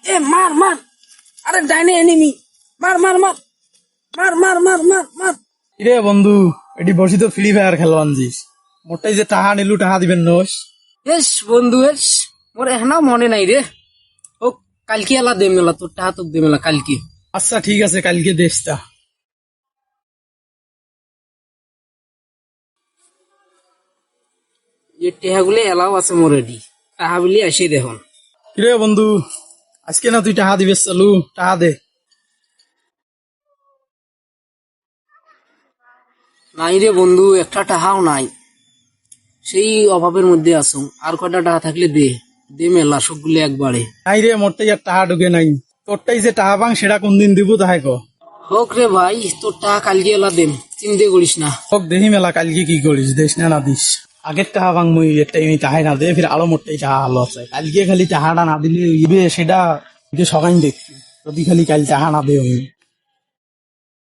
এ মার মার, আরে ডাইনে এনিমি, মার মার মার মার মার মার মার মার। রে বন্ধু, এটি বসি তো ফ্রি ফায়ার খেলবান দিস, মোটাই যে টাহা নিলু টাহা দিবেন নোস। এস বন্ধু এস, মোর এখনো মনে নাই রে। ও কালকে এলা দে মেলা, তোর টাহা তোক দে মেলা কালকে। আচ্ছা ঠিক আছে, কালকে দেশটা। যে টেহাগুলো এলাও আছে মোর রেডি, টাহা বলি আসে দেখুন। রে বন্ধু, আজকে না তুই টাহা দিবে চালু, টাহা দে। নাই রে বন্ধু, একটা টাহাও নাই, সেই অভাবের মধ্যে আছো। আর কয়টা টাকা থাকলে দে, দে মেলা সবগুলো একবারে। নাই রে, মোরটাই আর টাহা ঢুকে নাই। তোরটাই যে টাহা পাং সেটা কোন দিন দিব তাহাই ক। হোক রে ভাই, তোর টাকা কালকে এলা দেম, চিন্তা করিস না। হোক দেখি মেলা কালকে কি করিস, দেশ না না দিস। আগের টাহা পাং মুই এটাই টাহাই না দে, ফির আরো মোরটাই টাহা ভালো আছে। কালকে খালি টাহাটা না দিলে ইবে সেটা সকাই দেখছি, যদি খালি কাল টাহা না দে আমি।